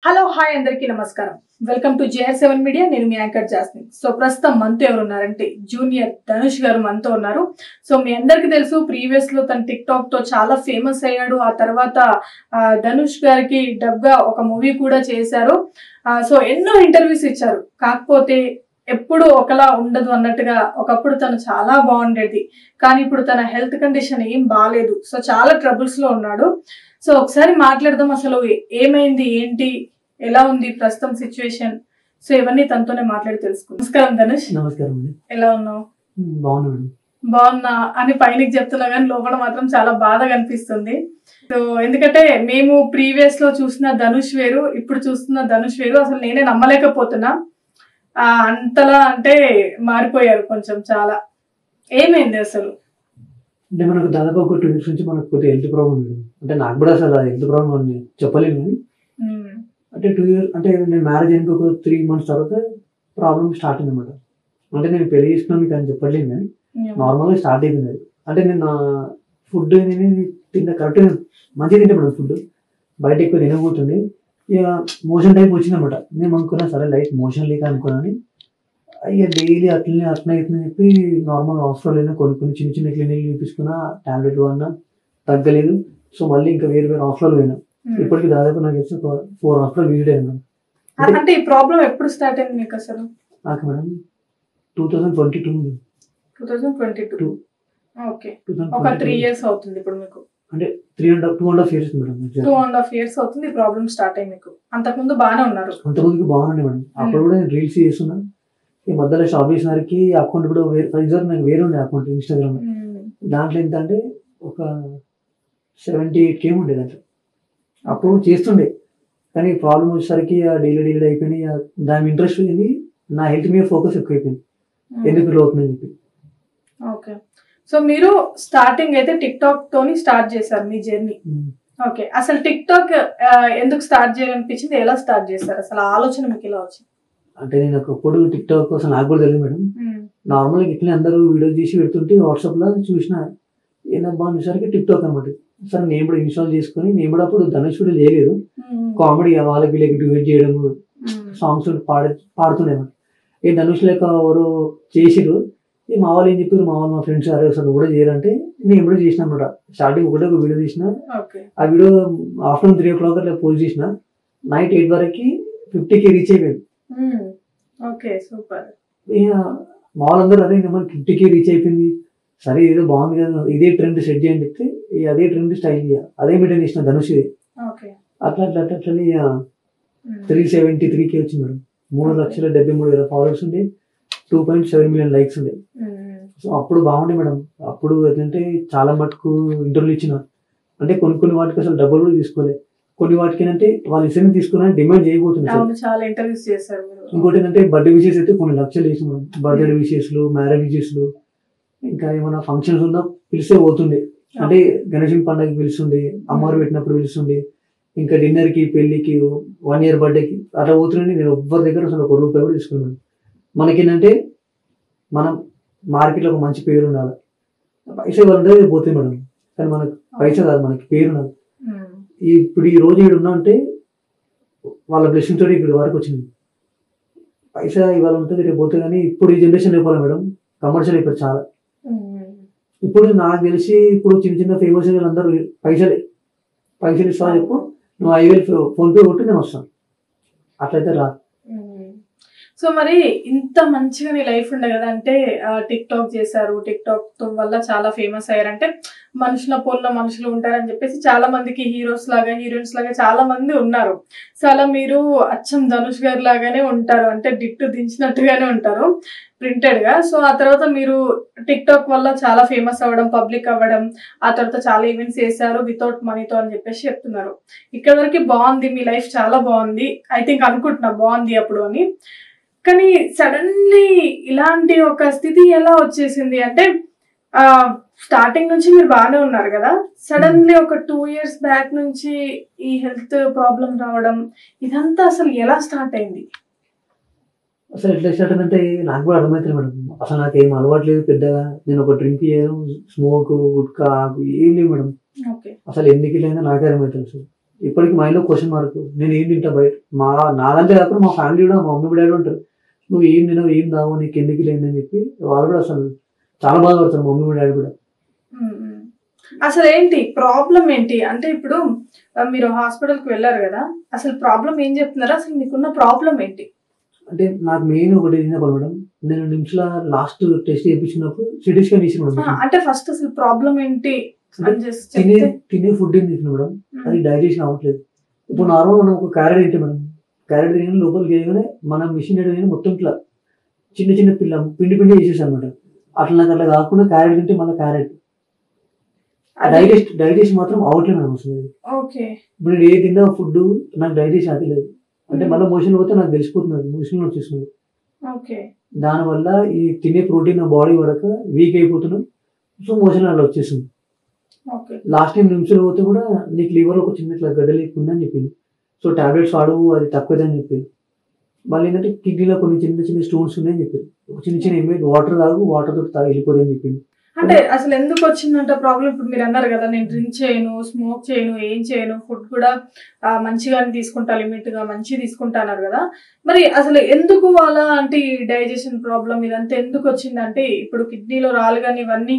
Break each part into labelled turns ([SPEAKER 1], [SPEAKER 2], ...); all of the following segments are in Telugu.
[SPEAKER 1] హలో హాయ్ అందరికీ నమస్కారం. Welcome to JR7 media. నేను మీ యాంకర్ జాస్మిన్. సో ప్రస్తుతం మనతో ఎవరు ఉన్నారంటే జూనియర్ ధనుష్ గారు మనతో ఉన్నారు. సో మీ అందరికీ తెలుసు, ప్రీవియస్ లో తన టిక్ టాక్ తో చాలా ఫేమస్ అయ్యాడు. ఆ తర్వాత ధనుష్ గారికి డబ్ గా ఒక మూవీ కూడా చేశారు. సో ఎన్నో ఇంటర్వ్యూస్ ఇచ్చారు. కాకపోతే ఎప్పుడు ఒకలా ఉండదు అన్నట్టుగా ఒకప్పుడు తను చాలా బాగుండేది, కానీ ఇప్పుడు తన హెల్త్ కండిషన్ ఏం బాగాలేదు. సో చాలా ట్రబుల్స్ లో ఉన్నాడు. సో ఒకసారి మాట్లాడదాం, అసలు ఏమైంది, ఏంటి, ఎలా ఉంది ప్రస్తుతం సిచ్యువేషన్. సో ఇవన్నీ తనతోనే మాట్లాడి తెలుసుకుందాం. నమస్కారం ధనుష్.
[SPEAKER 2] నమస్కారం.
[SPEAKER 1] ఎలా ఉన్నావు?
[SPEAKER 2] బాగున్నాను.
[SPEAKER 1] బాగున్నా అని పైనకి చెప్తున్నా కానీ లోపల మాత్రం చాలా బాధగా అనిపిస్తుంది. సో ఎందుకంటే మేము ప్రీవియస్ లో చూసిన ధనుష్ వేరు, ఇప్పుడు చూస్తున్న ధనుష్ వేరు. అసలు నేనే నమ్మలేకపోతున్నా, అంతలా అంటే మారిపోయారు కొంచెం చాలా. ఏమైంది అసలు?
[SPEAKER 2] అంటే మనకు దాదాపు ఒక 2 వీక్స్ నుంచి మనకు కొద్దిగా హెల్త్ ప్రాబ్లం ఉంది. అంటే నాకు కూడా అసలు హెల్త్ ప్రాబ్లం అని చెప్పలేను, కానీ అంటే 2 ఇయర్స్ అంటే నేను మ్యారేజ్ అయిన ఒక 3 మంత్స్ తర్వాత ప్రాబ్లం స్టార్ట్ అయింది అనమాట. అంటే నేను పెళ్లి చేసుకున్నాను కానీ చెప్పలేను, కానీ నార్మల్గా స్టార్ట్ అయిపోయింది అది. అంటే నేను నా ఫుడ్ నేను తిన్న కరెక్ట్గా మంచిగా తింటే మేడం, ఫుడ్ బయట ఎక్కువ తినబోతుంది. ఇక మోషన్ టైప్ వచ్చింది అనమాట. నేను అనుకున్నా సరే లైట్ మోషన్ లేక అనుకున్నాను. ఇక డైలీ అట్లనే అవుతుందని చెప్పి నార్మల్ హాస్పిటల్ కొన్ని చిన్న చిన్న క్లినిక్ చూపించుకున్నా, టాబ్లెట్ వాడినా తగ్గలేదు. సో మళ్ళీ ఇంకా వేరే హాస్పిటల్ పోయినా. ఇప్పటికి దాదాపు నాకు వచ్చి 4 హాస్పిటల్ విజిట్ అయ్యాను.
[SPEAKER 1] అంటే ఈ ప్రాబ్లం ఎప్పుడు స్టార్ట్ అయింది మీకు అసలు?
[SPEAKER 2] నాకు మేడం 2022.
[SPEAKER 1] 2022. ఓకే, ఒక 3 ఇయర్స్ అవుతుంది ఇప్పుడు మీకు.
[SPEAKER 2] అంటే 2.5 ఇయర్స్ మేడం.
[SPEAKER 1] 2.5 ఇయర్స్ అవుతుంది ఈ ప్రాబ్లం స్టార్ట్ అయ్యి మీకు. అంతకుముందు బాగానే ఉన్నారు?
[SPEAKER 2] అంతకుముందుకు బాగుండే మేడం. అప్పుడు కూడా నేను రీల్స్ చేస్తున్నా. ఈ మధ్యలో షాప్ చేసినారికి అకౌంట్ కూడా నాకు వేరే ఉండే అకౌంట్ ఇన్స్టాగ్రామ్. దాంట్లో ఎంత అంటే ఒక 78K ఉండేది అట్లా. అప్పుడు చేస్తుండే, కానీ ప్రాబ్లం వచ్చేసరికి డైలీ అయిపోయింది. దాని ఇంట్రెస్ట్ పోయింది, నా హెల్త్ మీద ఫోకస్ ఎక్కువైపోయింది. ఎందుకు ఇలా అవుతుందని చెప్పి.
[SPEAKER 1] ఓకే, సో మీరు స్టార్టింగ్ అయితే టిక్ టాక్ తోని స్టార్ట్ చేశారు మీ జర్నీ. ఓకే, అసలు టిక్ టాక్ ఎందుకు స్టార్ట్ చేయాలనిపించింది, ఎలా స్టార్ట్ చేశారు, అసలు ఆలోచన మీకు ఎలా వచ్చింది?
[SPEAKER 2] అంటే నేను ఒకప్పుడు టిక్ టాక్ కోసం నాకు కూడా తెలియదు మేడం. నార్మల్గా ఇట్లా అందరూ వీడియో తీసి పెడుతుంటే వాట్సాప్ లో చూసిన, ఏదబ్బా అనేసరికి టిక్ టాక్ అనమాట. సరే నేను కూడా ఇన్స్టాల్ చేసుకుని, నేను కూడా అప్పుడు ధనుష్ వీడియో చేయలేదు, కామెడీ వాళ్ళకి వీళ్ళకి డ్యూయట్ చేయడం, సాంగ్స్ పాడుతుండే. ఏ ధనుష్ లేక ఎవరు చేసిరు, మా వాళ్ళు ఏం చెప్పారు, మా ఫ్రెండ్స్ అసలు కూడా చేయరంటే నేను కూడా చేసిన అనమాట. స్టార్టింగ్ ఒకటే ఒక వీడియో తీసిన. ఆ వీడియో ఆఫ్టర్నూన్ 3 o'clock అట్లా పోస్ట్ చేసిన. నైట్ 8 వరకు 50K రీచ్ అయిపోయింది.
[SPEAKER 1] Okay, super.
[SPEAKER 2] ఇక మా వాళ్ళందరూ అదే మనకి 50K రీచ్ అయిపోయింది, సరే ఏదో బాగుంది కదా, ఇదే ట్రెండ్ సెట్ చేయని చెప్తే అదే ట్రెండ్ స్టైల్ అదే మెయింటైన్ చేసిన ధనుష్. అట్లా 373K వచ్చింది మేడం. 3,73,000 ఫాలోవర్స్ ఉండే, 2.7 million లైక్స్ ఉండే. సో అప్పుడు బాగుండే మేడం. అప్పుడు ఏంటంటే చాలా మటుకు ఇంటర్వ్యూలు ఇచ్చిన. అంటే కొన్ని వాటికి అసలు డబ్బులు కూడా తీసుకోలేదు. కొన్ని వాటికి ఏంటంటే వాళ్ళు ఇష్టం తీసుకున్నా డిమాండ్ చేయబోతున్నారు. ఇంకోటి ఏంటంటే బర్త్డే విషెస్ అయితే కొన్ని లక్షలు వేసి మేడం. బర్త్డే విషెస్లు, మ్యారేజ్ విషెస్లు, ఇంకా ఏమైనా ఫంక్షన్స్ ఉన్నా పిలిస్తే పోతుండే. అంటే గణేశుని పండుగకి పిలుస్తుండే, అమ్మవారు పెట్టినప్పుడు పిలుస్తుండే, ఇంకా డిన్నర్కి, పెళ్లికి, 1 year బర్త్డేకి అట్లా పోతుండే. నేను ఎవ్వరి దగ్గర అసలు 1 రూపాయి కూడా తీసుకున్నాను. మనకేంటంటే మనం మార్కెట్లో ఒక మంచి పేరు ఉండాలి. పైసా వాళ్ళంటే పోతాయి మేడం, కానీ మనకు పైసా కాదు, మనకి పేరు ఉండాలి. ఇప్పుడు ఈ రోజు ఇక్కడ ఉన్నా అంటే వాళ్ళ బ్లెస్సింగ్ తోటి ఇక్కడ వరకు వచ్చింది. పైసా ఇవాళ ఉంటుంది, రేపు పోతే, కానీ ఇప్పుడు ఈ జనరేషన్ అయిపోవాలి మేడం, కమర్షియల్ అయిపోయి చాలా. ఇప్పుడు నాకు తెలిసి ఇప్పుడు చిన్న ఫేమస్ అందరూ పైసలు ఇస్తా చెప్పు, నువ్వు 5,000 ఫోన్పే కొట్టి నేను వస్తాను, అట్లయితే రా.
[SPEAKER 1] సో మరి ఇంత మంచిగా నీ లైఫ్ ఉండే కదా, అంటే టిక్ టాక్ చేశారు, టిక్ టాక్ వల్ల చాలా ఫేమస్ అయ్యారంటే మనుషుల పోల్లో మనుషులు ఉంటారని చెప్పేసి చాలా మందికి హీరోస్ లాగా, హీరోయిన్స్ లాగా చాలా మంది ఉన్నారు. సో అలా మీరు అచ్చం ధనుష్ గారి లాగానే ఉంటారు, అంటే డిట్టు దించినట్టుగానే ఉంటారు ప్రింటెడ్ గా. సో ఆ తర్వాత మీరు టిక్ టాక్ వల్ల చాలా ఫేమస్ అవ్వడం, పబ్లిక్ అవ్వడం, ఆ తర్వాత చాలా ఈవెంట్స్ చేశారు వితౌట్ మనీతో అని చెప్పేసి చెప్తున్నారు. ఇక్కడ వరకు బాగుంది, మీ లైఫ్ చాలా బాగుంది, ఐ థింక్ అనుకుంటున్నా బాగుంది అప్పుడు అని. కానీ సడన్లీ ఇలాంటి ఒక స్థితి ఎలా వచ్చేసింది అంటే, స్టార్టింగ్ నుంచి మీరు బాగానే ఉన్నారు కదా, సడన్లీ ఒక 2 years బ్యాక్ నుంచి ఈ హెల్త్ ప్రాబ్లం రావడం, ఇదంతా అసలు ఎలా స్టార్ట్ అయింది?
[SPEAKER 2] అసలు ఎట్లా స్టార్ట్ అయిందంటే నాకు కూడా అర్థమవుతుంది మేడం. అసలు నాకేం అలవాటు లేదు పెద్దగా. నేను ఒక డ్రింక్ చేయను, స్మోక్, గుట్కా ఏం లేవు మేడం. అసలు ఎందుకు ఇలా నాకే అర్థమవుతుంది. ఇప్పటికి మైండ్లో క్వశ్చన్ మార్క్. నేను ఏం తింటా బయట, నాదంటే కాకుండా మా ఫ్యామిలీ కూడా, మా మమ్మీ డాడీ ఉంటారు, నువ్వు ఏం తినవు ఏం తావు నీకు ఎందుకు లేదని చెప్పి వాళ్ళు కూడా అసలు చాలా బాధపడతారు, మమ్మీ డాడీ కూడా.
[SPEAKER 1] అసలు ఏంటి ప్రాబ్లం ఏంటి అంటే ఇప్పుడు మీరు హాస్పిటల్కి వెళ్ళారు కదా, అసలు ప్రాబ్లం ఏం చెప్తున్నారు, అసలు మీకున్న ప్రాబ్లం ఏంటి?
[SPEAKER 2] అంటే నాకు మెయిన్ ఒకటి ఏం చెప్పాలి మేడం, నేను నిమ్స్లో లాస్ట్ టెస్ట్ చేయించినప్పుడు సిటీ స్కాన్ తీసి మేడం.
[SPEAKER 1] అంటే ఫస్ట్ అసలు ప్రాబ్లం ఏంటి?
[SPEAKER 2] తినే ఫుడ్ ఏం చేసిన మేడం, అది డైజెషన్ అవ్వట్లేదు. ఇప్పుడు నార్మల్ మనం ఒక క్యారెట్ తింటే మేడం, క్యారెట్ తినగానే లోపలికి వేయగానే మన మిషన్ మొత్తం ఇట్లా చిన్న చిన్న పిండి వేసేసి అనమాట. అట్లా నాకు అట్లా కాకుండా క్యారెట్ తింటే మళ్ళీ క్యారెట్ డైజెషన్ మాత్రం అవ్వట్లేదు మేడం అసలు. ఇప్పుడు నేను ఏ తిన్నా ఫుడ్ నాకు డైజెషన్ అవ్వలేదు, అంటే మళ్ళీ మోషన్ పోతే నాకు తెలిసిపోతున్నది, మోషన్ వచ్చేస్తుంది. దానివల్ల ఈ తినే ప్రోటీన్ నా బాడీ పడక వీక్ అయిపోతున్నాం, సో మోషన్ అలా వచ్చేస్తుంది. లాస్ట్ టైం నిమిషాలు పోతే కూడా నీకు లివర్లో ఒక చిన్న ఇట్లా గడ్డ లేకుందని చెప్పింది, సో టాబ్లెట్స్ వాడవు అది తక్కువదని చెప్పింది. మళ్ళీ ఏంటంటే కిడ్నీలో కొన్ని చిన్న చిన్న స్టోన్స్ ఉన్నాయని చెప్పింది, ఒక చిన్న చిన్న ఎంఏ వాటర్ తాగు, వాటర్ తోటి తాగి వెళ్ళిపోదని చెప్పింది.
[SPEAKER 1] అంటే అసలు ఎందుకు వచ్చిందంటే ప్రాబ్లం? ఇప్పుడు మీరు అన్నారు కదా నేను డ్రింక్ చేయను, స్మోక్ చేయను, ఏం చేయను, ఫుడ్ కూడా మంచిగానే తీసుకుంటా, లిమిట్ గా మంచి తీసుకుంటా అన్నారు కదా, మరి అసలు ఎందుకు అలా అంటే ఈ డైజెషన్ ప్రాబ్లం ఇదంతా ఎందుకు వచ్చిందంటే ఇప్పుడు కిడ్నీలో రాళ్ళు కానీ ఇవన్నీ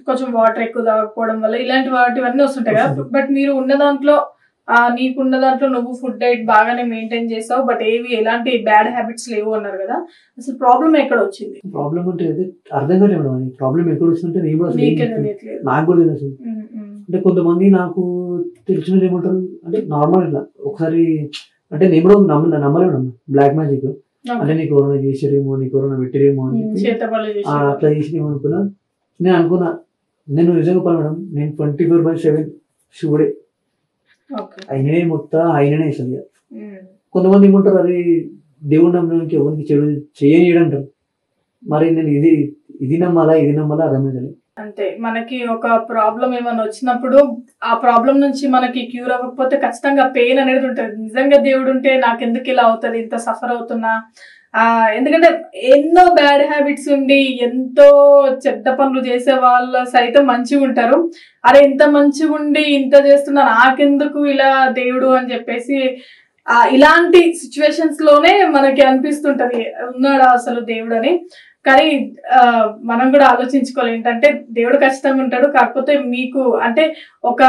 [SPEAKER 1] కొంచెం వాటర్ ఎక్కువ తాగకపోవడం వల్ల ఇలాంటి వాటివన్నీ వస్తుంటాయి కదా. బట్ మీరు ఉన్న దాంట్లో నీకున్న దాంట్లో నువ్వు ఫుడ్ డైట్ బాగానే మెయింటైన్ చేసావు, బట్ ఎలాంటి బ్యాడ్ హ్యాబిట్స్ లేవు అన్నారు కదా, అసలు ప్రాబ్లం ఎక్కడ వచ్చింది?
[SPEAKER 2] ప్రాబ్లం అంటే అర్థం కాలేదు మేడం, ప్రాబ్లం ఎక్కడ వచ్చిందంటే నేను కూడా నాకు కూడా తెలియదు. అంటే కొంతమంది నాకు తెలిసినది ఏమంటారు అంటే నార్మల్ ఇట్లా ఒకసారి, అంటే నేను కూడా నమ్మలేము బ్లాక్ మ్యాజిక్, అంటే నీకు ఎవరైనా చేసారేమో, నీకు ఎవరైనా పెట్టారేమో అని అట్లా చేసినేమో అనుకున్నా. నేను అనుకున్నా, నేను నిజంగా పని మేడం, నేను 24/7 శివుడే, ఆయననే మొత్తం ఆయననే అసలు. కొంతమంది ఏమంటారు అది దేవుడు నమ్మడానికి ఎవరికి చెడు చేయనీయడం అంటారు, మరి నేను ఇది నమ్మాలా అర్థమైంది.
[SPEAKER 1] అంతే, మనకి ఒక ప్రాబ్లం ఏమైనా వచ్చినప్పుడు ఆ ప్రాబ్లం నుంచి మనకి క్యూర్ అవ్వకపోతే ఖచ్చితంగా పెయిన్ అనేది ఉంటుంది. నిజంగా దేవుడు ఉంటే నాకెందుకు ఇలా అవుతుంది, ఇంత సఫర్ అవుతున్నా, ఎందుకంటే ఎన్నో బ్యాడ్ హ్యాబిట్స్ ఉండి ఎంతో చెడ్డ పనులు చేసే వాళ్ళు సైతం మంచిగా ఉంటారు. అరే ఇంత మంచిగా ఉండి ఇంత చేస్తున్నా నాకెందుకు ఇలా దేవుడు అని చెప్పేసి ఇలాంటి సిచ్యువేషన్స్ లోనే మనకి అనిపిస్తుంటది ఉన్నాడా అసలు దేవుడు అని. కానీ మనం కూడా ఆలోచించుకోవాలి ఏంటంటే దేవుడు ఖచ్చితంగా ఉంటాడు, కాకపోతే మీకు అంటే ఒక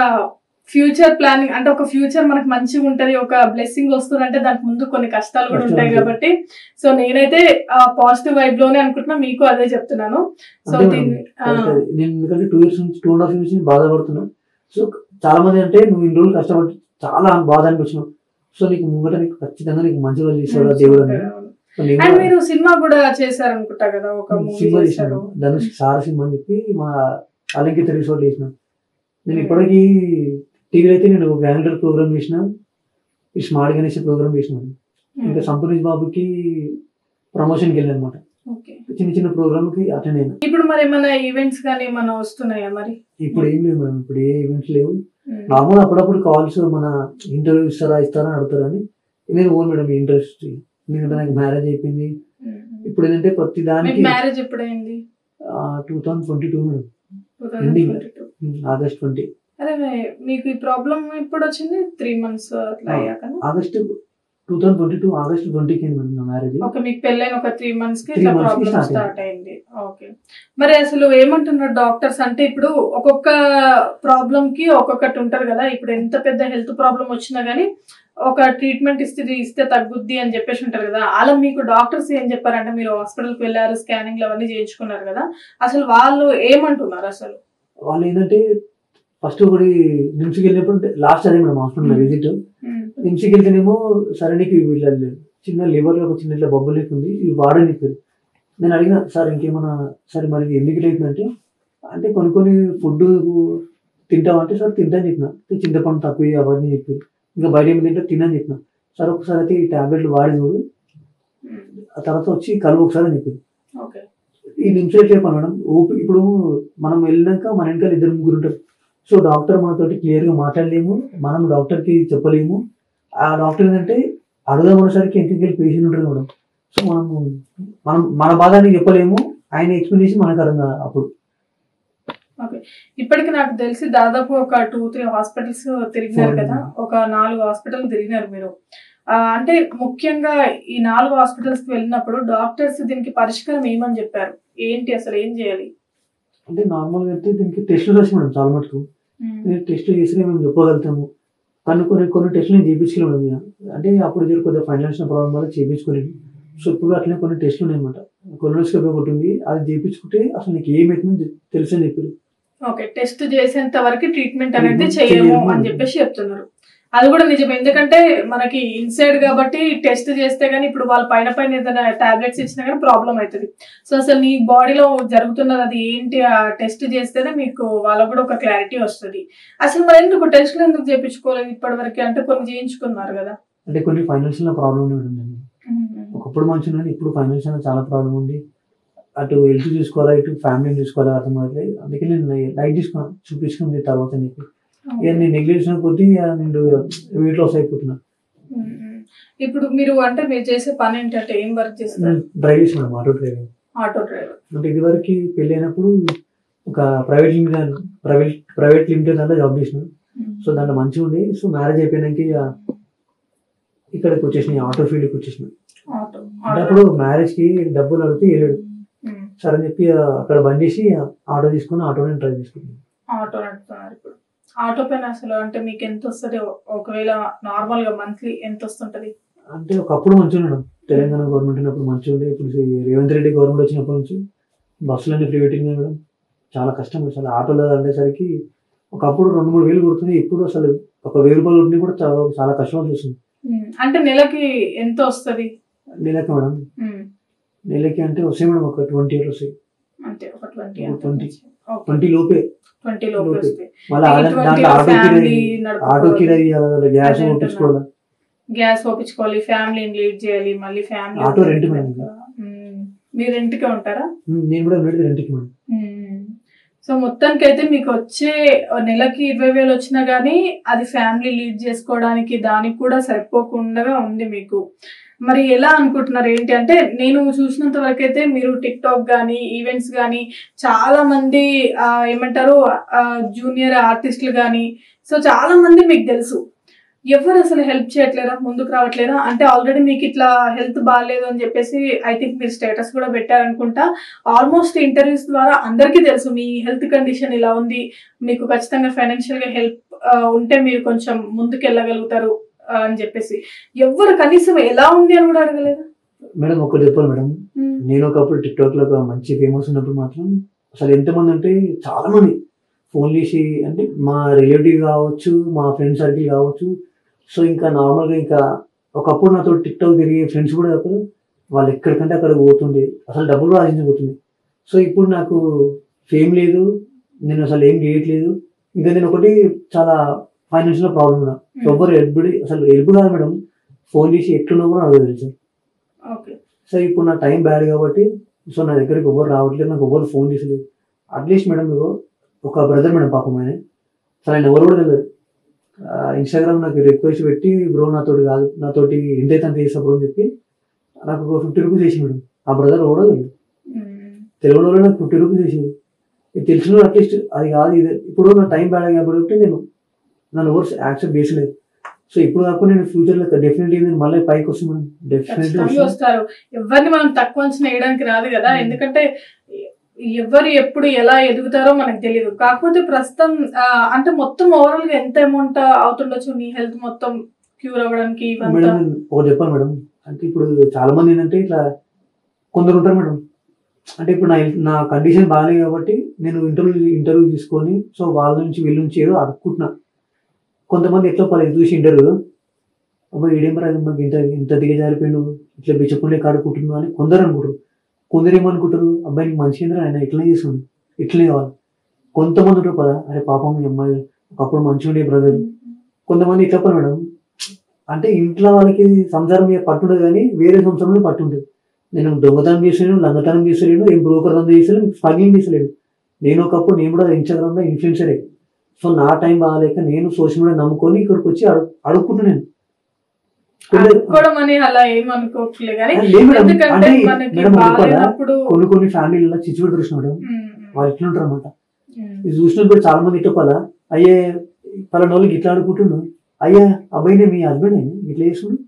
[SPEAKER 1] ఫ్యూచర్ ప్లానింగ్ అంటే ఒక ఫ్యూచర్ మనకు మంచిగా ఉంటది, ఒక బ్లెస్సింగ్ వస్తుందంటే దానికి ముందు కొన్ని కష్టాలు కూడా ఉంటాయి కాబట్టి, సో నేనైతే పాజిటివ్ వైబ్ లోనే అనుకుంటున్నా, మీకు అదే చెప్తున్నాను. సో
[SPEAKER 2] నేను 2.5 years నుంచి బాధపడుతున్నా. సో చాలా మంది అంటే నువ్వు ఇన్ని రోజులు కష్టపడి చాలా బాధ అనిపించినావు, సో నీకు ముంగట నీకు ఖచ్చితంగా నీకు మంచి రోజులు చేస్తాడు దేవుడు అని.
[SPEAKER 1] మీరు సినిమా కూడా చేశారు అనుకుంటా కదా, ఒక
[SPEAKER 2] సినిమా చేశాను ధనుష్ సార సినిమా అని చెప్పి మా అలంకిత రిసార్ట్ చేసిన. నేను ఇప్పటికీ టీవీలో అయితే నేను గ్యాలెండర్ ప్రోగ్రామ్ చేసిన, స్మార్ట్ గణేష్ ప్రోగ్రామ్ చేసినాను, ఇంకా సంపూర్ణేష్ బాబుకి ప్రమోషన్కి వెళ్ళాను అనమాట. చిన్న చిన్న ప్రోగ్రామ్ కి అటెండ్ అయినా.
[SPEAKER 1] ఇప్పుడు మరి ఏమైనా ఈవెంట్స్ కానీ ఏమైనా వస్తున్నాయా? మరి
[SPEAKER 2] ఇప్పుడు ఏం లేవు మేడం, ఇప్పుడు ఏ ఈవెంట్స్ లేవు. నార్మల్ అప్పుడప్పుడు కాల్స్ మన ఇంటర్వ్యూ ఇస్తారా అని అడుగుతారు, అని నేను ఓన్ మేడం ఇంట్రెస్ట్, ఎందుకంటే నాకు మ్యారేజ్ అయిపోయింది. ఇప్పుడు ఏంటంటే ప్రతి దానికి
[SPEAKER 1] మ్యారేజ్ ఎప్పుడైంది?
[SPEAKER 2] 2022 madam, ending August 20.
[SPEAKER 1] అరే మీకు ఈ ప్రాబ్లం ఎప్పుడు వచ్చింది? 3 months అట్లా అయ్యాక?
[SPEAKER 2] August 2022 August 20కి మేడం నా మ్యారేజ్.
[SPEAKER 1] ఓకే, మీకు పెళ్ళైన ఒక 3 months కి ఇట్లా ప్రాబ్లం స్టార్ట్ అయింది. ఓకే, మరి అసలు ఏమంటున్నారు డాక్టర్స్ అంటే ఇప్పుడు ఒక్కొక్క ప్రాబ్లం కి ఒక్కొక్కటి ఉంటారు కదా, ఇప్పుడు ఎంత పెద్ద హెల్త్ ప్రాబ్లం వచ్చినా గానీ ఒక ట్రీట్మెంట్ ఇస్తే తగ్గుద్ది అని చెప్పేసి ఉంటారు కదా, అలా మీకు డాక్టర్స్ ఏం చెప్పారంటే మీరు హాస్పిటల్కి వెళ్ళారు, స్కానింగ్లు అవన్నీ చేయించుకున్నారు కదా, అసలు వాళ్ళు ఏమంటున్నారు? అసలు
[SPEAKER 2] వాళ్ళు ఏంటంటే ఫస్ట్ ఒకటి నిమ్స్కి వెళ్ళినప్పుడు లాస్ట్ అదే మేడం హాస్పిటల్ విజిట్, నిమ్స్కి వెళ్తేనేమో సరే నీకు చిన్న లివర్లో ఒక చిన్న ఇట్లా బొబ్బలు ఉంది, ఇవి వాడని చెప్పారు. నేను అడిగిన సార్ ఇంకేమన్నా, సరే మరి ఎందుకు అవుతుందంటే అంటే కొన్ని ఫుడ్ తింటామంటే సార్ తింటాను చెప్పిన, చింతపండు తక్కువ అవన్నీ చెప్పారు, ఇంకా బయట ఏమి తింటే తినని చెప్పిన. సార్ ఒకసారి అయితే ఈ టాబ్లెట్లు వాడి చూడు, ఆ తర్వాత వచ్చి కలువు ఒకసారి అని చెప్పారు. ఈ నిమిషాలు చెప్పాను మేడం. ఇప్పుడు మనం వెళ్ళినాక మన వెనకాల 2-3 ఉంటారు, సో డాక్టర్ మనతోటి క్లియర్గా మాట్లాడలేము, మనం డాక్టర్కి చెప్పలేము. ఆ డాక్టర్ ఏంటంటే అడుగుదామనేసరికి ఎంకెళ్ళి పేషెంట్ ఉంటుంది మేడం, సో మనం మన బాధని చెప్పలేము, ఆయన ఎక్స్ప్లెయిన్ చేసి మనకు అర్థం కాదు. అప్పుడు
[SPEAKER 1] ఓకే. ఇప్పటికి నాకు తెలిసి దాదాపు ఒక 2-3 హాస్పిటల్స్ తిరిగినారు కదా, ఒక 4 హాస్పిటల్ తిరిగినారు మీరు. అంటే ముఖ్యంగా ఈ 4 హాస్పిటల్స్ కి వెళ్ళినప్పుడు డాక్టర్స్ దీనికి పరిష్కారం ఏమని చెప్పారు? ఏంటి అసలు ఏం చేయాలి?
[SPEAKER 2] అంటే నార్మల్గా అయితే దీనికి టెస్టులు రాసి మేడం చాలా మటుకు టెస్ట్ చేసి మేము చెప్పగలుగుతాము. కానీ కొన్ని టెస్టులు నేను చేయించుకోలేము మేడం ఇక. అంటే అప్పుడు కొద్దిగా ఫైనాన్షియల్ ప్రాబ్లం వల్ల చేయించుకోలేదు. సో ఇప్పుడు అట్లనే కొన్ని టెస్టులు ఉన్నాయన్నమాట. కొలోనోస్కోపీ ఒకటి ఉంది, అది చేయించుకుంటే అసలు నీకు ఏమైతుందో తెలుసు అని చెప్పారు.
[SPEAKER 1] ఓకే. టెస్ట్ చేసేంత వరకు ట్రీట్మెంట్ అనేది చేయము అని చెప్పేసి చెప్తున్నారు. అది కూడా నిజమే, ఎందుకంటే మనకి ఇన్సైడ్ కాబట్టి టెస్ట్ చేస్తే గానీ ఇప్పుడు వాళ్ళ పైన ఏదైనా టాబ్లెట్స్ ఇచ్చినా కానీ ప్రాబ్లం అవుతుంది. సో అసలు నీ బాడీలో జరుగుతున్నది అది ఏంటి ఆ టెస్ట్ చేస్తేనే మీకు వాళ్ళకు కూడా ఒక క్లారిటీ వస్తుంది. అసలు మరి ఎందుకు టెస్ట్లు ఎందుకు చేయించుకోలేదు ఇప్పటి వరకు? అంటే కొన్ని చేయించుకున్నారు కదా.
[SPEAKER 2] అంటే కొన్ని ఫైనాన్షియల్ ప్రాబ్లం ఉంది. ఒకప్పుడు మంచిగా ఉంది, ఇప్పుడు ఫైనాన్షియల్ చాలా ప్రాబ్లం ఉంది. అటు హెల్త్ చూసుకోవాలా, ఇటు ఫ్యామిలీని చూసుకోవాలా అర్థం అవుతుంది. అందుకే నేను లైట్ తీసుకున్నాను, చూపించుకుని తర్వాత నీకు ఇక నేను నెగ్లెక్షన్ కొద్దీ నేను వెయిట్ లాస్ అయిపోతున్నా.
[SPEAKER 1] ఇప్పుడు మీరు అంటే మీరు చేసే పని ఏంటంటే ఏం వర్క్ చేస్తారు?
[SPEAKER 2] డ్రైవ్ చేసిన ఆటో డ్రైవర్. అంటే ఇది వరకు పెళ్లి అయినప్పుడు ఒక ప్రైవేట్ లిమిటెడ్ దాంట్లో జాబ్ చేసిన. సో దాంట్లో మంచిగా ఉంది. సో మ్యారేజ్ అయిపోయినాక ఇక్కడికి వచ్చేసిన, ఆటో ఫీల్డ్కి వచ్చేసిన. అంటే అప్పుడు మ్యారేజ్ కి డబ్బులు అడిగితే వెళ్ళాడు సరే అని చెప్పి అక్కడ బంద్ చేసి ఆటో తీసుకుని ఆటోని డ్రైవ్ చేసుకున్నాను.
[SPEAKER 1] ఆటో నడుపుతున్నారు ఇప్పుడు. ఆటో పైన అసలు అంటే మీకు ఎంత వస్తుంది? ఒకవేళ నార్మల్ గా మంత్లీ ఎంత వస్తుంటది?
[SPEAKER 2] అంటే ఒకప్పుడు మంచిగా ఉన్నాడు, తెలంగాణ గవర్నమెంట్ ఉన్నప్పుడు మంచిగా ఉండే. ఇప్పుడు రేవంత్ రెడ్డి గవర్నమెంట్ వచ్చినప్పటి నుంచి బస్సులన్నీ ఫ్రీ పెట్టింగ్ ఇవ్వడం చాలా కష్టం. అసలు ఆటోలో అనేసరికి ఒకప్పుడు 2-3 వేలు కొడుతుంది, ఇప్పుడు అసలు ఒక 1000 రూపాయలు ఉండి కూడా చాలా కష్టం చూస్తుంది.
[SPEAKER 1] అంటే నెలకి ఎంత వస్తుంది?
[SPEAKER 2] నెలకి మేడం నెలకి అంటే వస్తాయి మేడం ఒక 20 వస్తాయి.
[SPEAKER 1] అంటే ఒక
[SPEAKER 2] 20 లోపే. మళ్ళీ ఆటో కిరాయి, గ్యాస్
[SPEAKER 1] ఒప్పించుకోవాలి, ఫ్యామిలీని లీడ్ చేయాలి, మళ్ళీ ఫ్యామిలీ
[SPEAKER 2] ఆటో రెంట్ మేడం.
[SPEAKER 1] మీరు రెంట్కే ఉంటారా?
[SPEAKER 2] నేను కూడా రెంట్కి మేడం.
[SPEAKER 1] సో మొత్తానికి అయితే మీకు వచ్చే నెలకి 20,000 వచ్చినా గానీ అది ఫ్యామిలీ లీడ్ చేసుకోవడానికి దానికి కూడా సరిపోకుండా ఉంది మీకు. మరి ఎలా అనుకుంటున్నారు ఏంటి అంటే, నేను చూసినంత వరకు అయితే మీరు టిక్టాక్ కానీ ఈవెంట్స్ కానీ చాలా మంది ఏమంటారు జూనియర్ ఆర్టిస్టులు కానీ సో చాలా మంది మీకు తెలుసు, ఎవరు అసలు హెల్ప్ చేయట్లేరా, ముందుకు రావట్లేరా? అంటే ఆల్రెడీ మీకు ఇట్లా హెల్త్ బాగాలేదు అని చెప్పేసి ఐ థింక్ మీరు స్టేటస్ కూడా పెట్టారనుకుంటా. ఆల్మోస్ట్ ఇంటర్వ్యూస్ ద్వారా అందరికీ తెలుసు మీ హెల్త్ కండిషన్ ఇలా ఉంది, మీకు ఖచ్చితంగా ఫైనాన్షియల్ గా హెల్ప్ ఉంటే మీరు కొంచెం ముందుకు వెళ్ళగలుగుతారు అని చెప్పేసి. ఎవరు కనీసం ఎలా ఉంది అని కూడా అడగలేదు
[SPEAKER 2] మేడం. ఒకటి చెప్పాలి మేడం, నేను ఒకప్పుడు టిక్టాక్ లో మంచి ఫేమస్ ఉన్నప్పుడు మాత్రం అసలు ఎంతమంది అంటే చాలా మంది ఫోన్ చేసి, అంటే మా రిలేటివ్ కావచ్చు, మా ఫ్రెండ్ సర్కిల్ కావచ్చు, సో ఇంకా నార్మల్గా ఇంకా ఒకప్పుడు నాతో టిక్టాక్ తిరిగే ఫ్రెండ్స్ కూడా వాళ్ళు ఎక్కడికంటే అక్కడ పోతుండే, అసలు డబ్బులు ఆశించబోతుంది. సో ఇప్పుడు నాకు ఫేమ్ లేదు, నేను అసలు ఏం చేయట్లేదు. ఇంకా నేను ఒకటి చాలా ఫైనాన్షియల్ ప్రాబ్లం ఉన్నా, ఎవరు అసలు హెల్ప్ కాదు మేడం, ఫోన్ చేసి ఎట్లున్నా కూడా అడగదు తెలుసు. సో ఇప్పుడు నా టైం బ్యాడ్ కాబట్టి సో నా దగ్గరికి ఎవరు రావట్లేదు, నాకు ఎవరు ఫోన్ చేసలేదు. అట్లీస్ట్ మేడం మీకు ఒక బ్రదర్ మేడం పాపం ఆయన, అసలు ఆయన ఎవరు కూడా తెలియదు. ఇన్స్టాగ్రామ్ నాకు రిక్వెస్ట్ పెట్టి బ్రో నాతోటి కాదు, నాతోటి ఎంతైతే అంత చేస్తా బ్రో అని చెప్పి నాకు ఒక 50 రూపీస్ చేసి మేడం. ఆ బ్రదర్ కూడా తెలియని వాళ్ళు నాకు 50 రూపీస్ చేసింది. ఇది తెలిసిన అట్లీస్ట్ అది కాదు ఇది. ఇప్పుడు నా టైం బ్యాడ్ కాబట్టి నన్ను ఎవరు యాక్సెప్ట్ చేసలేదు. సో ఇప్పుడు కాకుండా నేను ఫ్యూచర్ లో డెఫినెట్లీ మళ్ళీ పైకి వస్తుంది మేడం, డెఫినెట్లీ
[SPEAKER 1] వస్తారు. ఎవరిని మనం తక్కువ అంచనా వేయడానికి రాదు కదా, ఎందుకంటే ఎవరు ఎప్పుడు ఎలా ఎదుగుతారో మనకు తెలియదు. కాకపోతే ప్రస్తుతం అంటే మొత్తం ఓవరాల్ గా ఎంత అమౌంట్ అవుతుండొచ్చు నీ హెల్త్ మొత్తం క్యూర్ అవ్వడానికి?
[SPEAKER 2] మేడం ఒకటి చెప్పాను మేడం, అంటే ఇప్పుడు చాలా మంది ఏంటంటే ఇట్లా కొందరు ఉంటారు మేడం, అంటే ఇప్పుడు నా కండిషన్ బాగాలేదు కాబట్టి నేను ఇంటర్వ్యూ తీసుకొని సో వాళ్ళ నుంచి వీళ్ళ నుంచి ఏదో అడుక్కుంటున్నా. కొంతమంది ఎట్లా పర్లేదు చూసి ఇంటర్వ్యూ అబ్బాయి ఏడేం రాదు మాకు ఇంత దిగజారిపోయాడు, ఇట్లా బిచ్చపుండే కాడుకుంటున్నావు అని కొందరు అనుకుంటారు. కొందరు ఏమనుకుంటారు, అబ్బాయి నీకు మంచిగా ఆయన ఇట్లా చేస్తుంది, ఇట్లనే కావాలి. కొంతమంది ఉంటారు పదా, అరే పాపం మీ అమ్మాయి ఒకప్పుడు మంచిగా ఉండే బ్రదర్. కొంతమంది ఇట్లా పని మేడం, అంటే ఇంట్లో వాళ్ళకి సంసారం మీద పట్టుండదు కానీ వేరే సంసారంలో పట్టుంటుంది. నేను దొంగతనం చేసలేను, లంగతనం చేసలేను, ఏం బ్రోకర్ దందా చేసలేను, స్మగ్లింగ్ చేసలేను. నేను ఒకప్పుడు నేను కూడా ఇన్స్టాగ్రామ్ లో ఇన్ఫ్లుయెన్సరే. సో నా టైం బాగాలేక నేను సోషల్ మీడియా నమ్ముకొని ఇక్కడికి వచ్చి అడుక్కుంటున్నాను. కొన్ని ఫ్యామిలీలో చిచ్చుబడి చూసిన మేడం, వాళ్ళు ఎట్లుంటారు అనమాట. ఇది చూసినప్పుడు చాలా మంది ఇట్టపలా అయ్యే పలానా వాళ్ళకి ఇట్లా ఆడుకుంటున్నాడు, అయ్యా అబ్బాయినే మీ హస్బెండ్ ఇట్లా చేసుకుని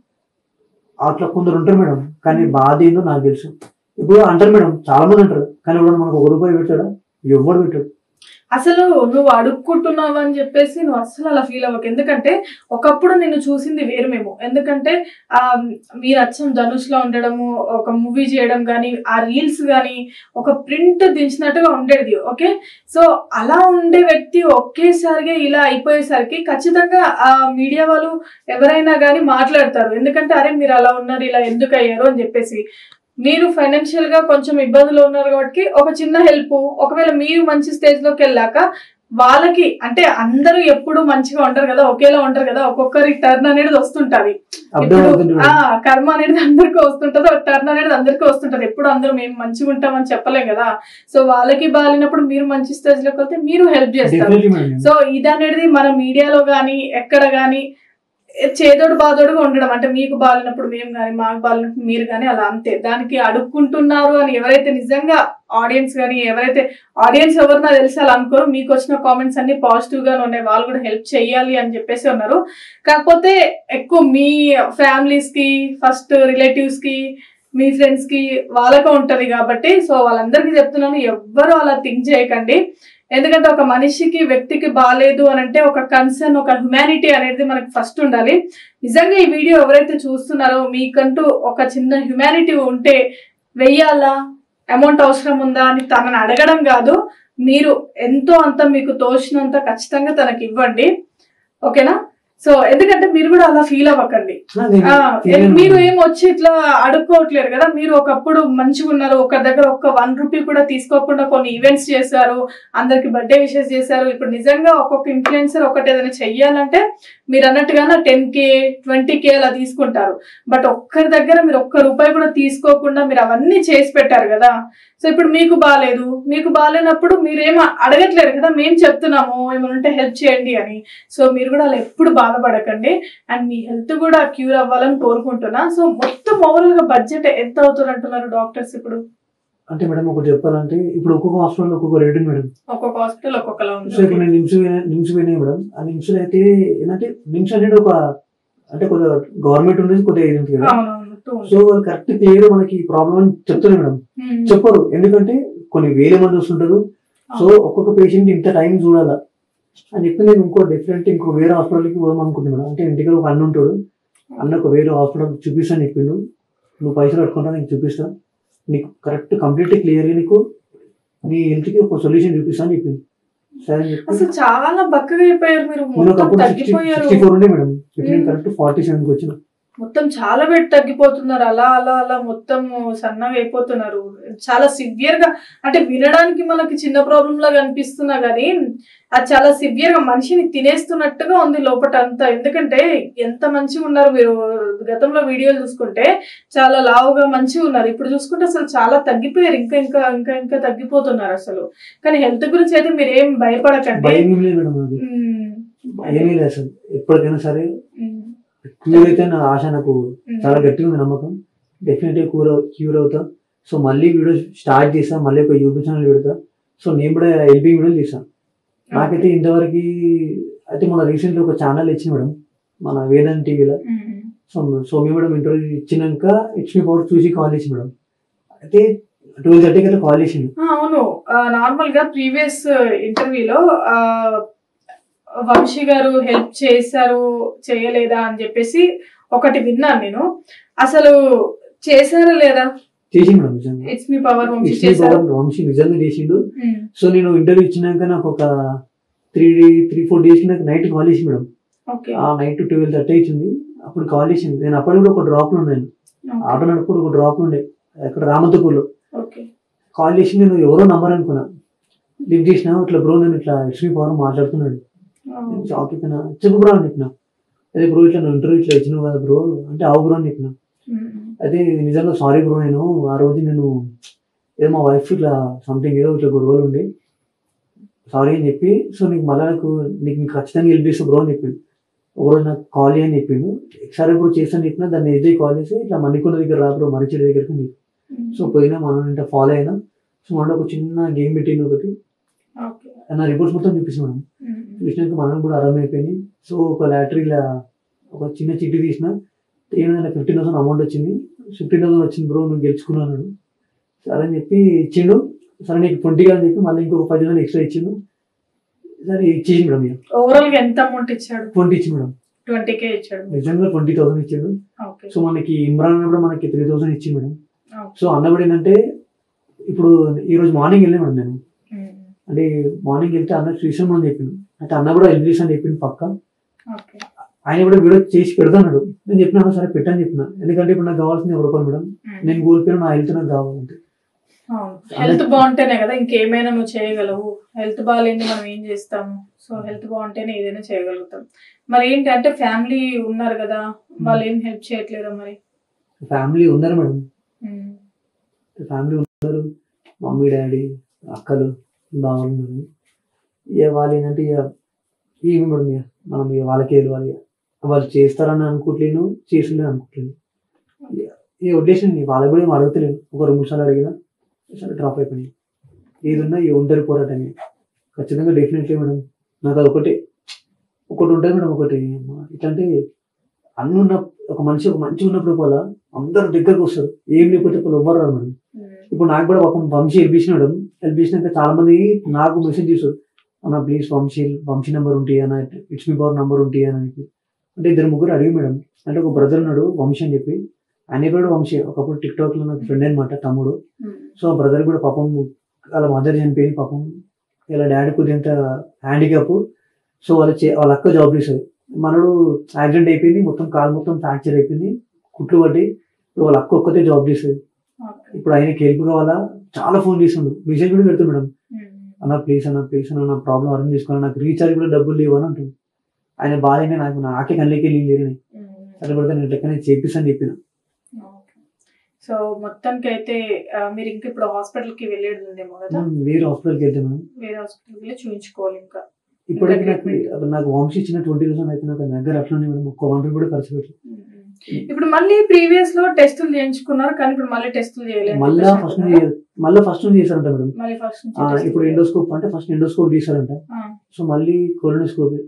[SPEAKER 2] అట్లా కొందరు ఉంటారు మేడం. కానీ బాధ ఏందో నాకు తెలుసు. ఇప్పుడు అంటారు మేడం, చాలా మంది అంటారు, కానీ ఇప్పుడు మనకు ₹1 పెట్టాడా? ఎవడు పెట్టాడు.
[SPEAKER 1] అసలు నువ్వు అడుక్కుంటున్నావు అని చెప్పేసి నువ్వు అస్సలు అలా ఫీల్ అవ్వకు. ఎందుకంటే ఒకప్పుడు నిన్ను చూసింది వేరు మేము. ఎందుకంటే మీరు అచ్చం ధనుష్ లో ఉండడము, ఒక మూవీ చేయడం కానీ, ఆ రీల్స్ కానీ ఒక ప్రింట్ దించినట్టుగా ఉండేది. ఓకే, సో అలా ఉండే వ్యక్తి ఒకేసారిగా ఇలా అయిపోయేసరికి ఖచ్చితంగా ఆ మీడియా వాళ్ళు ఎవరైనా కానీ మాట్లాడతారు. ఎందుకంటే అరే మీరు అలా ఉన్నారు, ఇలా ఎందుకు అయ్యారు అని చెప్పేసి. మీరు ఫైనాన్షియల్ గా కొంచెం ఇబ్బందులు ఉన్నారు కాబట్టి ఒక చిన్న హెల్ప్, ఒకవేళ మీరు మంచి స్టేజ్ లోకి వెళ్ళాక వాళ్ళకి, అంటే అందరూ ఎప్పుడు మంచిగా ఉంటారు కదా, ఒకేలా ఉంటారు కదా, ఒక్కొక్కరి టర్న్ అనేది వస్తుంటది. ఇప్పుడు కర్మ అనేది అందరికీ వస్తుంటది, టర్న్ అనేది అందరికీ వస్తుంటది. ఎప్పుడు అందరూ మేము మంచిగా ఉంటామని చెప్పలేం కదా. సో వాళ్ళకి బాగాలేనప్పుడు మీరు మంచి స్టేజ్ లోకి వెళ్తే మీరు హెల్ప్ చేస్తారు. సో ఇది అనేది మన మీడియాలో గానీ ఎక్కడ గానీ చేదోడు బాదోడుగా ఉండడం, అంటే మీకు బాగాలేనప్పుడు మేము కానీ, మాకు బాగాలేనప్పుడు మీరు కానీ, అలా అంతే. దానికి అడుక్కుంటున్నారు అని ఎవరైతే నిజంగా ఆడియన్స్ కానీ, ఎవరైతే ఆడియన్స్ ఎవరన్నా తెలిసి అలా అనుకోరు, మీకు వచ్చిన కామెంట్స్ అన్ని పాజిటివ్ గానే ఉన్నాయి, వాళ్ళు కూడా హెల్ప్ చెయ్యాలి అని చెప్పేసి ఉన్నారు. కాకపోతే ఎక్కువ మీ ఫ్యామిలీస్ కి, ఫస్ట్ రిలేటివ్స్ కి, మీ ఫ్రెండ్స్ కి వాళ్ళకే ఉంటది కాబట్టి, సో వాళ్ళందరికీ చెప్తున్నాను, ఎవ్వరు అలా థింక్ చేయకండి. ఎందుకంటే ఒక మనిషికి, వ్యక్తికి బాగాలేదు అని అంటే ఒక కన్సర్న్, ఒక హ్యుమానిటీ అనేది మనకి ఫస్ట్ ఉండాలి. నిజంగా ఈ వీడియో ఎవరైతే చూస్తున్నారో మీకంటూ ఒక చిన్న హ్యుమానిటీ ఉంటే, వెయ్యాలా, అమౌంట్ అవసరం ఉందా అని తనని అడగడం కాదు, మీరు ఎంతో అంత మీకు తోచినంత ఖచ్చితంగా తనకి ఇవ్వండి. ఓకేనా? సో ఎందుకంటే మీరు కూడా అలా ఫీల్ అవ్వకండి. మీరు ఏం వచ్చి ఇట్లా అడుక్కోవట్లేరు కదా. మీరు ఒకప్పుడు మంచిగా ఉన్నారు, ఒక దగ్గర ఒక్క ₹1 కూడా తీసుకోకుండా కొన్ని ఈవెంట్స్ చేశారు, అందరికి బర్త్డే విషెస్ చేశారు. ఇప్పుడు నిజంగా ఒక్కొక్క ఇన్ఫ్లుయెన్సర్ ఒకటి ఏదైనా చెయ్యాలంటే మీరు అన్నట్టుగానే 10K 20K అలా తీసుకుంటారు. బట్ ఒక్కరి దగ్గర మీరు ₹1 కూడా తీసుకోకుండా మీరు అవన్నీ చేసి పెట్టారు కదా. సో ఇప్పుడు మీకు బాగాలేదు, మీకు బాగాలేనప్పుడు మీరేమో అడగట్లేరు కదా, మేము చెప్తున్నాము ఏమైనా హెల్ప్ చేయండి అని. సో మీరు కూడా అలా ఎప్పుడు బాధపడకండి, అండ్ మీ హెల్త్ కూడా క్యూర్ అవ్వాలని కోరుకుంటున్నా. సో మొత్తం ఓవరాల్ గా బడ్జెట్ ఎంత అవుతుంది అంటున్నారు డాక్టర్స్ ఇప్పుడు?
[SPEAKER 2] అంటే మేడం ఒకటి చెప్పాలంటే, ఇప్పుడు ఒక్కొక్క హాస్పిటల్ ఒక్కొక్క రేటు మేడం,
[SPEAKER 1] ఒక్కొక్క హాస్పిటల్ ఒక్కొక్కలా ఉంది.
[SPEAKER 2] సో ఇప్పుడు నేను నిమ్స్ పోయినాయి మేడం. ఆ నిమ్స్ లో అయితే ఏంటంటే, నిమ్స్ అనేది ఒక అంటే కొద్దిగా గవర్నమెంట్ ఉండేది, కొద్దిగా ఏజెన్సీ కదా. సో వాళ్ళు కరెక్ట్ క్లియర్ మనకి ప్రాబ్లం అని చెప్తారు మేడం. చెప్పరు, ఎందుకంటే కొన్ని వేల మంది వస్తుంటారు. సో ఒక్కొక్క పేషెంట్ ఇంత టైం చూడాలా అని చెప్పి నేను ఇంకో వేరే హాస్పిటల్కి పోదాం అనుకుంటున్నాను. అంటే ఇంటికి ఒక అన్న ఉంటాడు, అన్న ఒక వేరే హాస్పిటల్ చూపిస్తాను చెప్పిండు, నువ్వు పైసలు కట్టుకుంటా, నీకు చూపిస్తా, నీకు కరెక్ట్ కంప్లీట్ క్లియర్గా నీకు నీ హెల్త్కి ఒక సొల్యూషన్ చూపిస్తాను చెప్పింది. సరే అని చెప్పి
[SPEAKER 1] అసలు చాలా బక్కగా అయిపోయారు మీరు.
[SPEAKER 2] నేను ఒకప్పుడు 64 ఉండే మేడం, ఇప్పుడు కరెక్ట్ 47కి వచ్చిన.
[SPEAKER 1] మొత్తం చాలా వెయిట్ తగ్గిపోతున్నారు, అలా అలా అలా మొత్తం సన్నగా అయిపోతున్నారు. చాలా సివియర్ గా, అంటే వినడానికి మనకి చిన్న ప్రాబ్లం లాగా అనిపిస్తున్నా గానీ అది చాలా సివియర్ గా మనిషిని తినేస్తున్నట్టుగా ఉంది లోపల అంతా. ఎందుకంటే ఎంత మంచిగా ఉన్నారు మీరు, గతంలో వీడియోలు చూసుకుంటే చాలా లావుగా మంచిగా ఉన్నారు, ఇప్పుడు చూసుకుంటే అసలు చాలా తగ్గిపోయారు, ఇంకా ఇంకా ఇంకా ఇంకా తగ్గిపోతున్నారు అసలు. కానీ హెల్త్ గురించి అయితే మీరు ఏం భయపడకండి.
[SPEAKER 2] అసలు ఎప్పటికైనా సరే క్యూర్ అయితే నా ఆశ, నాకు చాలా గట్టిగా ఉంది నమ్మకం. డెఫినెట్గా క్యూర్ అవుతా. సో మళ్ళీ వీడియో స్టార్ట్ చేస్తా, మళ్ళీ ఒక యూట్యూబ్ ఛానల్ పెడతా. సో నేను కూడా హెల్పింగ్ వీడియోలు తీస్తాను. నాకైతే ఇంతవరకు అయితే మన రీసెంట్గా ఒక ఛానల్ ఇచ్చింది మేడం, మన వేదన్ టీవీలో. సో మేము మేడం ఇంటర్వ్యూ ఇచ్చినాక ఇట్స్ మీ పవర్ చూసి కాల్ చేసి మేడం, అయితే 12:30కి అయితే కాల్ చేసింది.
[SPEAKER 1] అవును, నార్మల్ గా ప్రీవియస్ ఇంటర్వ్యూలో వంశీ గారు హెల్ప్ చేశారు చేయలేదా అని చెప్పేసి ఒకటి విన్నాను నేను. అసలు చేశారా లేదా?
[SPEAKER 2] చేసిండు మేడం,
[SPEAKER 1] ఇట్స్ మీ పవర్
[SPEAKER 2] వంశీ నిజంగా చేసిండు. సో నేను ఇంటర్వ్యూ ఇచ్చినాక నాకు ఒక 3-4 డేస్ కి నాకు నైట్ కాల్ చేసి మేడం. ఆ నైట్ 12:30 ఇచ్చింది, అప్పుడు కాల్ చేసింది. నేను అప్పటి కూడా ఒక డ్రాప్ లో ఉన్నాను, ఆటో నడుపుకుంటూ ఒక డ్రాప్ లో ఉండే అక్కడ రామంతపూర్లో. కాల్ చేసి నేను ఎవరో నంబర్ అనుకున్నా, లిఫ్ట్ చేసిన, ఇట్లా బ్రో నేను ఇట్లా ఇట్స్ మీ పవర్ మాట్లాడుతున్నాడు. షాక్ అయిపోయినా, చెప్పు బ్రో అని చెప్పిన. అదే బ్రో ఇట్లా నువ్వు ఇంటర్వ్యూ ఇట్లా ఇచ్చినావు కదా బ్రో అంటే, అవు బ్రో అని చెప్పిన. అయితే నిజంగా సారీ బ్రో, నేను ఆ రోజు నేను ఏదో మా వైఫ్ ఇట్లా సంథింగ్ ఏదో ఇట్లా గొడవలు ఉండి సారీ అని చెప్పి, సో నీకు మళ్ళీ నీకు ఖచ్చితంగా హెల్ప్ చేస్తా బ్రో అని చెప్పిండు. ఒకరోజు నాకు కాల్ అని చెప్పిండు, సరే బ్రో చేస్తాను చెప్పిన. దాన్ని ఎస్ఐ కాల్ చేసి ఇట్లా మణికొండ దగ్గర రా బ్రో, మరిచెడి దగ్గరికి. సో పోయినా మనం ఇంట ఫాలో అయినా. సో మన ఒక చిన్న గేమ్ పెట్టింది ఒకటి. నా రిపోర్ట్స్ మొత్తం చూపించాను మేడం. చూసినాక మనం కూడా అర్థమైపోయింది. సో ఒక లాటరీలో ఒక చిన్న చిట్టి తీసిన ఏమైనా 15,000 అమౌంట్ వచ్చింది. 15,000 వచ్చింది బ్రో, నువ్వు గెలుచుకున్నాను. సరే అని చెప్పి ఇచ్చిండు. సరే నీకు 20 అని చెప్పి మళ్ళీ ఇంకొక 10,000 ఎక్స్ట్రా ఇచ్చిండు. సరే ఇచ్చేసి మేడం.
[SPEAKER 1] ఓవరాల్ గా ఎంత అమౌంట్ ఇచ్చాడు?
[SPEAKER 2] 20 ఇచ్చింది మేడం.
[SPEAKER 1] 20K ఇచ్చాడు.
[SPEAKER 2] నిజంగా 20,000 ఇచ్చాడు. సో మనకి ఇమ్రాన్ కూడా మనకి 3,000 ఇచ్చింది మేడం. సో అన్న కూడా ఏంటంటే ఇప్పుడు ఈ రోజు మార్నింగ్ వెళ్ళాను మేడం నేను. అంటే మార్నింగ్ వెళ్తే అన్న శ్రీశం అని చెప్పిండు. అంటే అన్న కూడా హెల్ప్ చేసి అని చెప్పిండు పక్క. ఆయన కూడా వీడియో చేసి పెడతాడు. నేను చెప్పిన సరే పెట్టని చెప్పిన. ఎందుకంటే ఇప్పుడు నాకు కావాల్సింది రూపాయలు మేడం. నేను కోల్పోయినా నా హెల్త్ నాకు కావాలంటే.
[SPEAKER 1] హెల్త్ బాగుంటేనే కదా ఇంకేమైనా నువ్వు చేయగలవు. హెల్త్ బాగాలేని మనం ఏం చేస్తాము? సో హెల్త్ బాగుంటేనే ఏదైనా చేయగలుగుతాం. మరి ఏంటి అంటే ఫ్యామిలీ ఉన్నారు కదా, వాళ్ళు ఏం హెల్ప్ చేయట్లేదా? మరి
[SPEAKER 2] ఫ్యామిలీ ఉన్నారు మేడం. ఫ్యామిలీ ఉన్నారు, మమ్మీ డాడీ అక్కలు బాగున్నారు. ఇక వాళ్ళు ఏంటంటే ఇక ఏమి మేడం ఇక మనం ఇక వాళ్ళకి వెళ్ళాలి. వాళ్ళు చేస్తారని అనుకోవట్లేను, చేసిందని అనుకోవట్లేను. ఇక వదిలేసింది. వాళ్ళకి కూడా ఏం అడగట్లేను. ఒక 2 నిమిషాలు అడిగినా సరే డ్రాప్ అయిపోయినాయి. ఏదన్నా ఈ ఒంటరి పోరాటమే ఖచ్చితంగా డెఫినెట్లీ మేడం. నాకు అది ఒకటి ఉంటుంది మేడం. ఒకటి ఇట్లాంటే అన్ని ఉన్న ఒక మనిషి ఒక మంచిగా ఉన్నప్పుడు కూడా అందరు దగ్గరకు వస్తారు. ఏం లేకపోతే వాళ్ళు ఎవ్వరు రారు మేడం. ఇప్పుడు నాకు కూడా పాపం వంశీ హెల్ప్ చేసినాక చాలా మంది నాకు మెసేజ్ చేశారు, అన్న ప్లీజ్ వంశీ నెంబర్ ఉంటాయి అన్న, ఇట్స్ మీ పవర్ నెంబర్ ఉంటాయి అని. అంటే 2-3 అడిగి మేడం. అంటే ఒక బ్రదర్ ఉన్నాడు వంశీ అని చెప్పి, ఆయన కూడా వంశీ ఒకప్పుడు టిక్ టాక్ లో నాకు ఫ్రెండ్ అనమాట, తమ్ముడు. సో ఆ బ్రదర్ కూడా పాపం వాళ్ళ మదర్ చనిపోయి పాపం ఇలా డాడీ కొద్దింత హ్యాండిక్యాప్. సో వాళ్ళ అక్క జాబ్ చేశారు. మనడు యాక్సిడెంట్ అయిపోయింది, మొత్తం కాలు మొత్తం ఫ్రాక్చర్ అయిపోయింది, కుట్లు పట్టి. ఇప్పుడు వాళ్ళ అక్క ఒక్కతే జాబ్ చేసేది. ఇప్పుడు ఆయనకి హెల్ప్ కావాలా, చాలా ఫోన్ చేస్తుండు, మెసేజ్ కూడా పెడతాడు మేడం. అన్న ప్లీజ్ అన్న నా ప్రాబ్లం అర్థం చేసుకోవాలి, నాకు రీఛార్జ్ కూడా డబ్బులు లేవు అని అంటుంది. ఆయన బాధ అయినా నాకే కళ్ళకి లేరు. సరే పడితే నేను లెక్కనే చేపిస్తాను చెప్పిన.
[SPEAKER 1] సో మొత్తానికి అయితే మీరు ఇంకా ఇప్పుడు హాస్పిటల్ కి వెళ్ళేది ఉందేమో కదా?
[SPEAKER 2] వేరే హాస్పిటల్కి వెళ్తే మేడం,
[SPEAKER 1] వేరే హాస్పిటల్కి వెళ్ళి చూపించుకోవాలి. ఇంకా
[SPEAKER 2] ఇప్పటికి నాకు వంశీ ఇచ్చిన 20,000 అయితే నాకు దగ్గర అట్లనే మేడం, ఒక్క 1 రూపీ కూడా ఖర్చు పెట్టి.
[SPEAKER 1] ఇప్పుడు మళ్ళీ ప్రీవియస్ లో టెస్టులు చేయించుకున్నారు, కానీ ఇప్పుడు మళ్ళీ టెస్టులు చేయలేదు.
[SPEAKER 2] మళ్ళీ ఫస్ట్ చేశారంట మేడం. ఇప్పుడు ఎండోస్కోప్ అంటే ఫస్ట్ ఎండోస్కోప్ చేశారంట. సో మళ్ళీ కొలోనోస్కోపీ.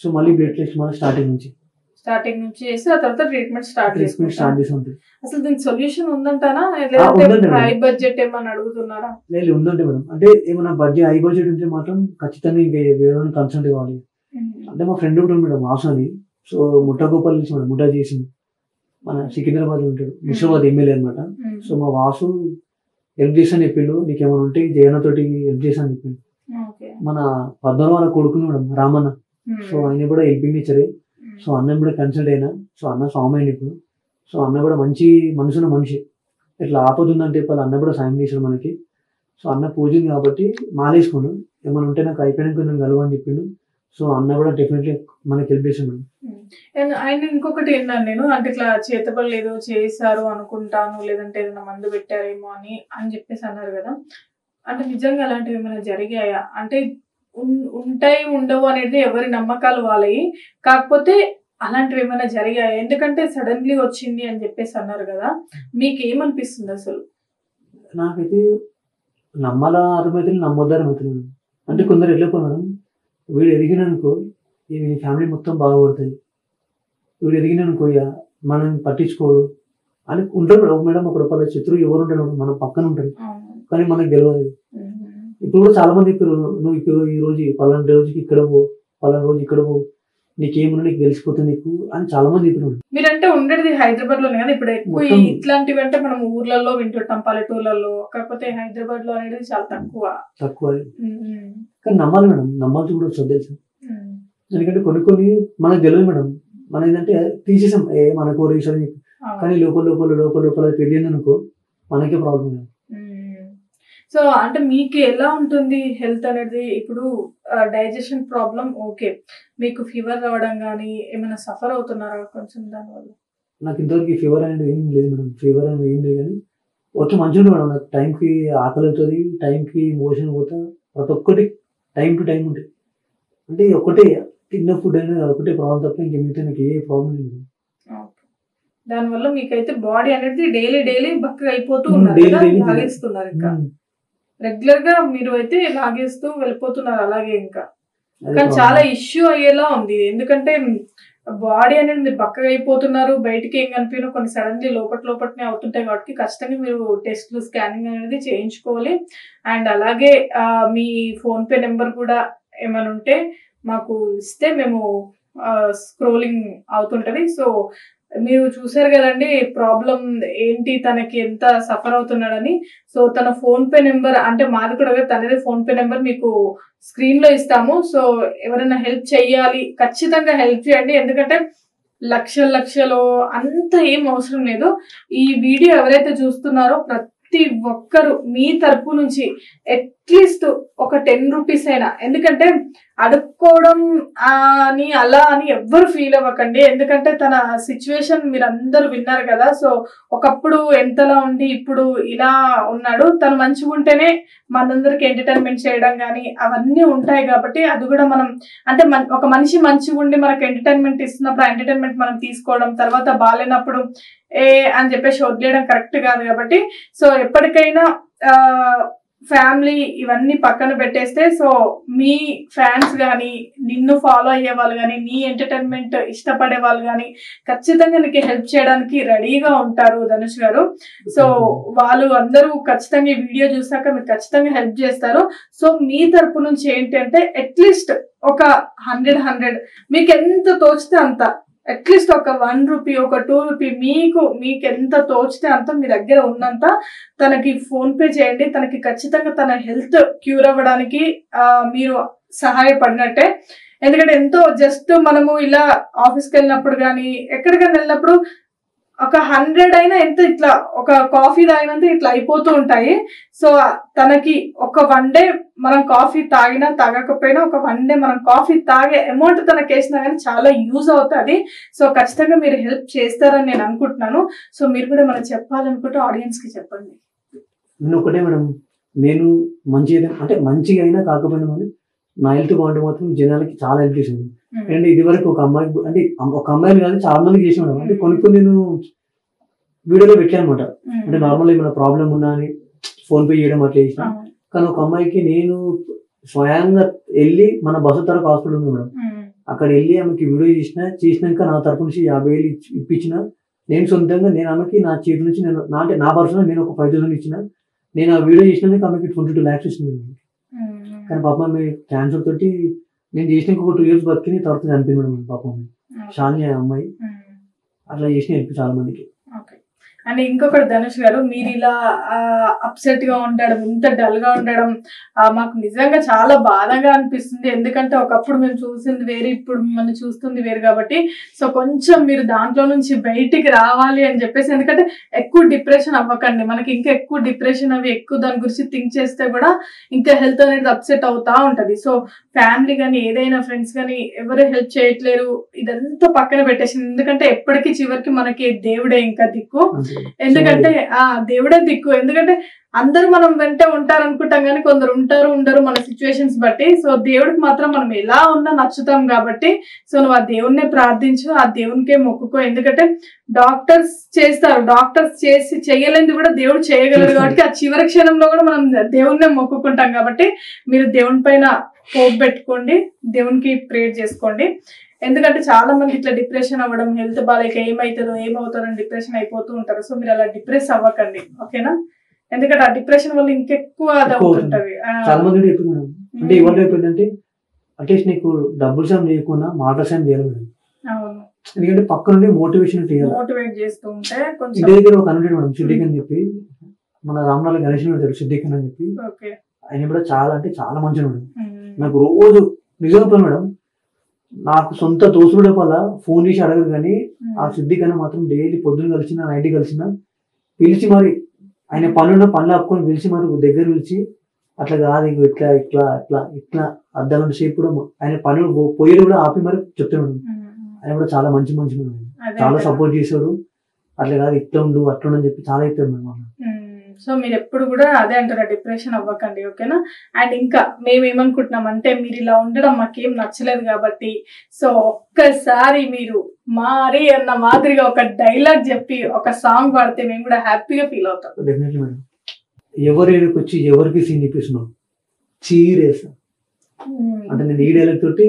[SPEAKER 2] సో మళ్ళీ బ్లడ్ టెస్ట్ మళ్ళీ స్టార్టింగ్ నుంచి
[SPEAKER 1] చేసి ఆ తర్వాత ట్రీట్మెంట్ స్టార్ట్ చేసి. అసలు దీనికి సొల్యూషన్ ఉందంటారా, హై బడ్జెట్ ఏమన్నా అడుగుతున్నారా?
[SPEAKER 2] లేదు, ఉందంటే మేడం. అంటే ఏమన్నా బడ్జెట్ హై బడ్జెట్ ఉంటే మాత్రం ఖచ్చితంగా ఇంకా వేరే కన్సల్ట్ కావాలి. అంటే మా ఫ్రెండ్ ఉంటాడు మేడం వాసు అని. సో ముఠాగోపాల్ నుంచి మేడం, ముఠా చేసింది మన సికింద్రాబాద్ లో ఉంటాడు, ముషాబాద్ ఎమ్మెల్యే అనమాట. సో మా వాసు హెల్ప్ చేసాను చెప్పిండు, నీకేమైనా ఉంటే జగన్ తోటి హెల్ప్ చేసాను చెప్పిండు. మన పద్మనాభ వాళ్ళ కొడుకుని మేడం రామన్న. సో ఆయన కూడా హెల్పింగ్ నేచరే. సో అన్న కూడా కన్సల్ట్ అయినా. సో అన్న స్వామి అయిన ఇప్పుడు. సో అన్న కూడా మంచి మనసున్న మనిషి. ఇట్లా ఆపదుందంటే వాళ్ళు అన్న కూడా సాయం చేశాడు మనకి. సో అన్న పూజింది కాబట్టి మాలేసుకోండు, ఏమైనా ఉంటే నాకు అయిపోయినాక నేను కలవు అని చెప్పిండు. సో అన్న కూడా డెఫినెట్లీ మనకి హెల్ప్ చేసాడు.
[SPEAKER 1] ఆయన ఇంకొకటి ఏంటంటే నేను అంటే ఇట్లా చేతబడులు ఏదో చేశారు అనుకుంటాను, లేదంటే ఏదైనా మందు పెట్టారేమో అని చెప్పేసి అన్నారు కదా. అంటే నిజంగా అలాంటివి ఏమైనా జరిగాయా? అంటే ఉంటాయి ఉండవు అనేది ఎవరి నమ్మకాలు వాళ్ళవి. కాకపోతే అలాంటివి ఏమైనా జరిగాయా? ఎందుకంటే సడన్లీ వచ్చింది అని చెప్పేసి అన్నారు కదా, మీకు ఏమనిపిస్తుంది అసలు?
[SPEAKER 2] నాకైతే నమ్మాలా అర్థమవుతుంది, నమ్మొద్దా అర్థమవుతుంది. అంటే కొందరు వెళ్ళిపోయినాడు, వీడు ఎదిగిననుకో ఈ ఫ్యామిలీ మొత్తం బాగుపడుతుంది, వీడు ఎదిగిననుకో ఇక మనం పట్టించుకోడు అని ఉంటాడు మేడం. ఒక రూపాయల శత్రువు ఎవరు ఉంటాడు, మన పక్కన ఉంటాడు, కానీ మనకు తెలియదు. ఇప్పుడు కూడా చాలా మంది ఇప్పుడు నువ్వు ఇప్పుడు ఈ రోజు పలానా రోజుకి ఇక్కడ పో, పలానా రోజు ఇక్కడ పో, నీకేమున్నా నీకు తెలిసిపోతుంది నీకు అని చాలా మంది ఇప్పుడు.
[SPEAKER 1] మీరంటే ఉండేది హైదరాబాద్ లోనే కదా, ఇప్పుడు ఎక్కువ ఇట్లాంటివి అంటే మనం ఊర్లలో వింటుంటాం, పల్లెటూర్లలో. కాకపోతే హైదరాబాద్ లో అనేది చాలా తక్కువ.
[SPEAKER 2] కానీ నమ్మాలి మేడం, నమ్మాల్సి కూడా వస్తుంది తెలుసు. ఎందుకంటే కొన్ని మనకు తెలియదు మేడం. మనం ఏంటంటే తీసేసాం మనకు రీసెంట్ చెప్పి, కానీ లోపల తెలియదు అనుకో మనకే ప్రాబ్లం.
[SPEAKER 1] సో అంటే మీకు ఎలా ఉంటుంది హెల్త్ అనేది? ఇప్పుడు డైజెషన్ ప్రాబ్లం ఓకే, మీకు ఫీవర్ రావడం కానీ ఏమైనా సఫర్ అవుతున్నారా కొంచెం దానివల్ల?
[SPEAKER 2] నాకు ఇంతవరకు ఫీవర్ అనేది ఏం లేదు మేడం. ఫీవర్ అనేది ఏం లేదు, కానీ ఓకే మంచిగా మేడం. నాకు టైంకి ఆకలి అవుతుంది, టైంకి మోషన్ పోతా, ప్రతి ఒక్కటి టైం టు టైం ఉంటుంది. అంటే ఒకటే తిన్న ఫుడ్ అనేది ఒకటే ప్రాబ్లం తప్ప ఇంకా మిగతా నాకు ఏ ప్రాబ్లం లేదు.
[SPEAKER 1] దానివల్ల మీకైతే బాడీ అనేది డైలీ బక్కగా అయిపోతూ ఉన్నారు, ఇంకా రెగ్యులర్ గా మీరు అయితే లాగేస్తూ వెళ్ళిపోతున్నారు అలాగే ఇంకా.
[SPEAKER 2] అది
[SPEAKER 1] కానీ
[SPEAKER 2] ప్రాబ్లం.
[SPEAKER 1] చాలా ఇష్యూ అయ్యేలా ఉంది. ఎందుకంటే బాడీ అనేది మీరు బక్కగా అయిపోతున్నారు, బయటికి ఏం కనిపించను, కొన్ని సడన్లీ లోపలనే అవుతుంటాయి కాబట్టి ఖచ్చితంగా మీరు టెస్ట్లు స్కానింగ్ అనేది చేయించుకోవాలి. అండ్ అలాగే మీ ఫోన్ పే నెంబర్ కూడా ఏమైనా ఉంటే మాకు ఇస్తే మేము స్క్రోలింగ్ అవుతుంటది. సో మీరు చూసారు కదండి ప్రాబ్లం ఏంటి, తనకి ఎంత సఫర్ అవుతున్నాడని. సో తన ఫోన్ పే నెంబర్ అంటే మాది కూడా తనదే ఫోన్ పే నెంబర్ మీకు స్క్రీన్ లో ఇస్తాము. సో ఎవరైనా హెల్ప్ చెయ్యాలి ఖచ్చితంగా హెల్ప్ చేయండి. ఎందుకంటే లక్షలు అంత ఏం అవసరం లేదు. ఈ వీడియో ఎవరైతే చూస్తున్నారో ప్రతి ఒక్కరు మీ తరపు నుంచి అట్లీస్ట్ ఒక 10 రూపీస్ అయినా, ఎందుకంటే అడుక్కోవడం అని అలా అని ఎవ్వరు ఫీల్ అవ్వకండి. ఎందుకంటే తన సిచ్యువేషన్ మీరు అందరు విన్నారు కదా. సో ఒకప్పుడు ఎంతలా ఉండి ఇప్పుడు ఇలా ఉన్నాడు. తను మంచిగా ఉంటేనే మనందరికి ఎంటర్టైన్మెంట్ చేయడం కానీ అవన్నీ ఉంటాయి కాబట్టి అది కూడా మనం అంటే ఒక మనిషి మంచిగా ఉండి మనకు ఎంటర్టైన్మెంట్ ఇస్తున్నప్పుడు ఆ ఎంటర్టైన్మెంట్ మనం తీసుకోవడం, తర్వాత బాగాలేనప్పుడు అని చెప్పేసి వదిలేయడం కరెక్ట్ కాదు కాబట్టి సో ఎప్పటికైనా ఫ్యామిలీ ఇవన్నీ పక్కన పెట్టేస్తే సో మీ ఫ్యాన్స్ కానీ నిన్ను ఫాలో అయ్యే వాళ్ళు కానీ నీ ఎంటర్టైన్మెంట్ ఇష్టపడే వాళ్ళు కానీ ఖచ్చితంగా నీకు హెల్ప్ చేయడానికి రెడీగా ఉంటారు ధనుష్ గారు. సో వాళ్ళు అందరూ ఖచ్చితంగా ఈ వీడియో చూసాక మీకు ఖచ్చితంగా హెల్ప్ చేస్తారు. సో మీ తరపు నుంచి ఏంటంటే అట్లీస్ట్ ఒక 100 మీకు ఎంత తోచితే అంత, అట్లీస్ట్ ఒక 1 రూపీ ఒక 2 రూపీ మీకు ఎంత తోచితే అంత మీ దగ్గర ఉన్నంత తనకి ఫోన్ పే చేయండి. తనకి ఖచ్చితంగా తన హెల్త్ క్యూర్ అవ్వడానికి మీరు సహాయపడినట్టే. ఎందుకంటే ఎంతో జస్ట్ మనము ఇలా ఆఫీస్కి వెళ్ళినప్పుడు కానీ ఎక్కడికైనా వెళ్ళినప్పుడు ఒక 100 అయినా ఎంత ఇట్లా ఒక కాఫీ తాగినంత ఇట్లా అయిపోతూ ఉంటాయి. సో తనకి ఒక 1 డే మనం కాఫీ తాగినా తాగకపోయినా ఒక 1 డే మనం కాఫీ తాగే అమౌంట్ తనకి వేసినా కానీ చాలా యూజ్ అవుతుంది. సో ఖచ్చితంగా మీరు హెల్ప్ చేస్తారని నేను అనుకుంటున్నాను. సో మీరు కూడా మనం చెప్పాలనుకుంటే ఆడియన్స్ కి చెప్పండి.
[SPEAKER 2] నేను ఒకటే మేడం, నేను మంచిగా అయినా కాకపోయినా కానీ నా హెల్త్ బాగుంటే మాత్రం జనాలకి చాలా హెల్ప్ చేసింది. అండ్ ఇది వరకు ఒక అమ్మాయిని కాదు చాలా మందికి చేసి మేడం. అంటే కొన్ని నేను వీడియోలో పెట్టాను అనమాట. అంటే నార్మల్ ఏమైనా ప్రాబ్లం ఉన్నా అని ఫోన్ పే చేయడం అట్లా చేసిన. కానీ ఒక అమ్మాయికి నేను స్వయంగా వెళ్ళి మన బస్సు తరపు హాస్పిటల్ ఉంది మేడం, అక్కడ వెళ్ళి ఆమెకి వీడియో చేసినాక నా తరపు నుంచి 50,000 ఇప్పించిన. నేను సొంతంగా ఆమెకి నా చేతి నుంచి నా పర్సనల్ నేను ఒక 5,000 ఇచ్చిన. నేను ఆ వీడియో చేసినాక ఆమెకి 22 lakhs ఇచ్చింది. కానీ పాపం ఆమె క్యాన్సర్ తోటి నేను చేసినాక ఒక 2 years బతికి తర్వాత చనిపోయింది మేడం. పాపం షాని అమ్మాయి అట్లా చేసిన హెల్ప్ చాలా మందికి.
[SPEAKER 1] అండ్ ఇంకొకటి ధనుష్ గారు, మీరు ఇలా అప్సెట్ గా ఉండడం, ఇంత డల్ గా ఉండడం మాకు నిజంగా చాలా బాధగా అనిపిస్తుంది. ఎందుకంటే ఒకప్పుడు మేము చూసింది వేరు, ఇప్పుడు మనం చూస్తుంది వేరు కాబట్టి సో కొంచెం మీరు దాంట్లో నుంచి బయటికి రావాలి అని చెప్పేసి. ఎందుకంటే ఎక్కువ డిప్రెషన్ అవ్వకండి, మనకి ఇంకా ఎక్కువ డిప్రెషన్ అవి ఎక్కువ దాని గురించి థింక్ చేస్తే కూడా ఇంకా హెల్త్ అనేది అప్సెట్ అవుతా ఉంటది. సో ఫ్యామిలీ కానీ ఏదైనా ఫ్రెండ్స్ కానీ ఎవరు హెల్ప్ చేయట్లేరు, ఇదంతా పక్కన పెట్టేసింది. ఎందుకంటే ఎప్పటికీ చివరికి మనకి దేవుడే ఇంకా దిక్కు. ఎందుకంటే దేవుడే దిక్కు. ఎందుకంటే అందరూ మనం వెంట ఉంటారు అనుకుంటాం కానీ కొందరు ఉంటారు ఉండరు మన సిచ్యువేషన్స్ బట్టి. సో దేవుడికి మాత్రం మనం ఎలా ఉన్నా నచ్చుతాం కాబట్టి సో నువ్వు ఆ దేవుణ్ణే ప్రార్థించు, ఆ దేవునికే మొక్కుకో. ఎందుకంటే డాక్టర్స్ చేస్తారు, డాక్టర్స్ చేసి చేయలేనిది కూడా దేవుడు చేయగలరు కాబట్టి ఆ చివరి క్షణంలో కూడా మనం దేవుణ్ణే మొక్కుకుంటాం. కాబట్టి మీరు దేవుని పైన హోప్ పెట్టుకోండి, దేవునికి ప్రేయర్ చేసుకోండి. ఎందుకంటే చాలా మంది ఇట్లా డిప్రెషన్ అవ్వడం, హెల్త్ బాగాలేక ఏమవుతుందో అని డిప్రెషన్ అయిపోతూ ఉంటారు. సో మీరు అలా డిప్రెస్ అవ్వకండి, ఓకేనా? ఎందుకంటే ఆ డిప్రెషన్ వల్ల ఇంకెక్కువ అవుతుంటది.
[SPEAKER 2] చాలా మంది చెప్పింది అంటే ఇవాళ అయిపోయిందంటే అట్లీస్ట్ నీకు డబ్బులు సాయం చేయకుండా మాట సాయం చేయాలి.
[SPEAKER 1] అవును,
[SPEAKER 2] ఎందుకంటే పక్క నుండి
[SPEAKER 1] మోటివేట్ చేస్తూ ఉంటే కొంచెం.
[SPEAKER 2] ఇంటి దగ్గర ఒక అనుకుంటాడు మేడం, సిద్దిక్ అని చెప్పి, మన రామనాథ్ గణేష్ ఉంటాడు సిద్దిక్ అని చెప్పి. ఆయన కూడా చాలా అంటే చాలా మంచిగా మేడం. నాకు రోజు నిజంగా మేడం, నాకు సొంత దోస్తుడే వల్ల ఫోన్ చేసి అడగరు కానీ ఆ సిద్దిక్ అన్న మాత్రం డైలీ పొద్దున్న కలిసిన నైట్ కలిసిన పిలిచి మరి ఆయన పనులు ఆపుకొని పిలిచి మరి దగ్గర పిలిచి అట్లా కాదు ఇంకో ఇట్లా ఇట్లా ఇట్లా ఇట్లా అర్ధగంట సేపు కూడా ఆయన పనులు పోయేది కూడా ఆపి మరి చెప్తున్నాడు. ఆయన కూడా చాలా మంచి చాలా సపోర్ట్ చేశాడు. అట్లా కాదు ఇట్లా ఉండు అట్లా అని చెప్పి చాలా చెప్పాడు మేడం.
[SPEAKER 1] సో మీరు ఎప్పుడు కూడా అదే అంటారా, డిప్రెషన్ అవ్వకండి, ఓకేనా? అండ్ ఇంకా మేము ఏమనుకుంటున్నాం అంటే మీరు ఇలా ఉండడం మాకేం నచ్చలేదు కాబట్టి సో ఒక్కసారి మీరు మారి అన్న మాదిరిగా ఒక డైలాగ్ చెప్పి ఒక సాంగ్ పాడితే మేము కూడా హ్యాపీగా ఫీల్ అవుతాం.
[SPEAKER 2] Definitely madam. ఎవరి ఏడుకు వచ్చి ఎవరికి సీన్ చెప్పేస్తున్నావు చీరేస్తా అంటే నేను ఈ డైలాగ్ తోటి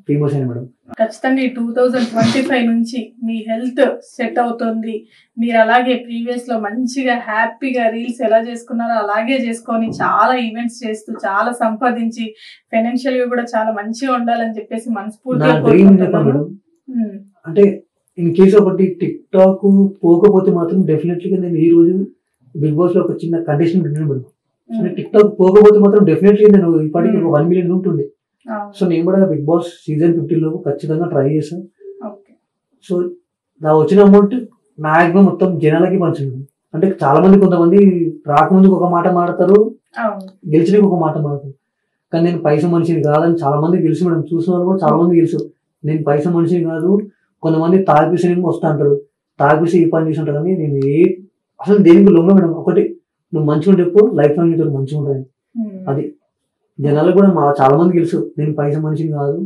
[SPEAKER 2] ఫేమస్ అయినా మేడం.
[SPEAKER 1] ఖచ్చితంగా ఈ 2025 నుంచి మీ హెల్త్ సెట్ అవుతుంది, మీరు అలాగే ప్రీవియస్ లో మంచిగా హ్యాపీగా రీల్స్ ఎలా చేసుకున్నారో అలాగే చేసుకొని చాలా ఈవెంట్స్ చేస్తూ చాలా సంపాదించి ఫైనాన్షియల్ గా కూడా చాలా మంచిగా ఉండాలని చెప్పేసి మనస్ఫూర్తిగా కోరుకుంటున్నాను.
[SPEAKER 2] అంటే ఇన్ కేసు ఒకటి టిక్ టాక్ పోకపోతే మాత్రం డెఫినెట్లీగా నేను ఈ రోజు బిగ్ బాస్ లో ఒక చిన్న కండిషన్ పెట్టాను మేడం. టిక్ టాక్ పోకపోతే మాత్రం డెఫినెట్లీ నేను ఇప్పటికి ఒక 1 million ఉంటుంది. సో నేను కూడా బిగ్ బాస్ సీజన్ 15 లో ఖచ్చితంగా ట్రై చేశాను. సో నా వచ్చిన అమౌంట్ మాక్సిమం మొత్తం జనాలకి పంచింది. అంటే చాలా మంది కొంతమంది రాకముందుకు ఒక మాట మాడతారు, గెలిచినకి ఒక మాట మాడతారు. కానీ నేను పైసా మనిషిని కాదని చాలా మంది తెలుసు మేడం. చూసిన వాళ్ళు కూడా చాలా మంది తెలుసు నేను పైసా మనిషిని కాదు. కొంతమంది తాగిపిసి వస్తా అంటారు, తాగిపిసి ఈ పని చేసి ఉంటారు. కానీ నేను అసలు దేనికి లొంగ మేడం. ఒకటి నువ్వు మంచిగా చెప్పు, లైఫ్ లాంగ్ నీతో మంచిగా ఉంటుంది. అది జనాలు కూడా చాలా మంది తెలుసు నేను పైసా మనిషిని కాదు,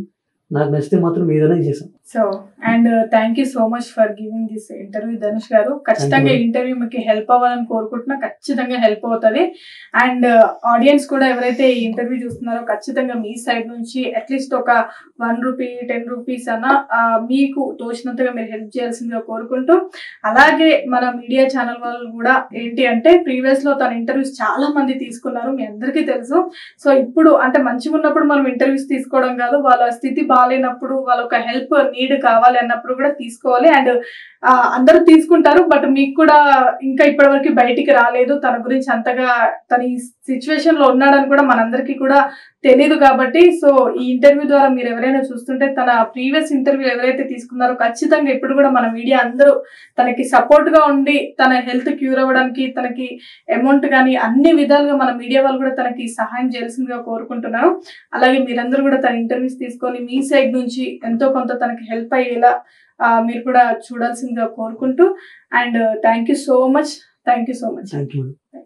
[SPEAKER 2] నాకు నచ్చితే మాత్రం ఏదైనా చేశాను.
[SPEAKER 1] So and thank you so much for giving this interview Dhanush గారు. ఖచ్చితంగా ఇంటర్వ్యూ మీకు హెల్ప్ అవ్వాలని కోరుకుంటున్నా, ఖచ్చితంగా హెల్ప్ అవుతుంది. అండ్ ఆడియన్స్ కూడా ఎవరైతే ఈ ఇంటర్వ్యూ చూస్తున్నారో ఖచ్చితంగా మీ సైడ్ నుంచి అట్లీస్ట్ ఒక 1 రూపీ 10 రూపీస్ అన్న మీకు తోచినంతగా మీరు హెల్ప్ చేయాల్సిందిగా కోరుకుంటూ, అలాగే మన మీడియా ఛానల్ వాళ్ళు కూడా ఏంటి అంటే ప్రీవియస్ లో తన ఇంటర్వ్యూస్ చాలా మంది తీసుకున్నారు, మీ అందరికీ తెలుసు. సో ఇప్పుడు అంటే మంచిగా ఉన్నప్పుడు మనం ఇంటర్వ్యూస్ తీసుకోవడం కాదు, వాళ్ళ స్థితి బాగాలేనప్పుడు వాళ్ళ ఒక హెల్ప్ నీడ్ కావాలి అన్నప్పుడు కూడా తీసుకోవాలి. అండ్ అందరూ తీసుకుంటారు, బట్ మీకు కూడా ఇంకా ఇప్పటి వరకు బయటికి రాలేదు తన గురించి అంతగా, తన ఈ సిచ్యువేషన్ లో ఉన్నాడని కూడా మనందరికీ కూడా తెలియదు కాబట్టి. సో ఈ ఇంటర్వ్యూ ద్వారా మీరు ఎవరైనా చూస్తుంటే తన ప్రీవియస్ ఇంటర్వ్యూ ఎవరైతే తీసుకున్నారో ఖచ్చితంగా ఇప్పుడు కూడా మన మీడియా అందరూ తనకి సపోర్ట్ గా ఉండి తన హెల్త్ క్యూర్ అవ్వడానికి తనకి అమౌంట్ కానీ అన్ని విధాలుగా మన మీడియా వాళ్ళు కూడా తనకి సహాయం చేయాల్సిందిగా కోరుకుంటున్నాను. అలాగే మీరందరూ కూడా తన ఇంటర్వ్యూస్ తీసుకొని మీ సైడ్ నుంచి ఎంతో కొంత తనకి హెల్ప్ అయ్యేలా మీరు కూడా చూడాల్సిందిగా కోరుకుంటూ, and thank you so much.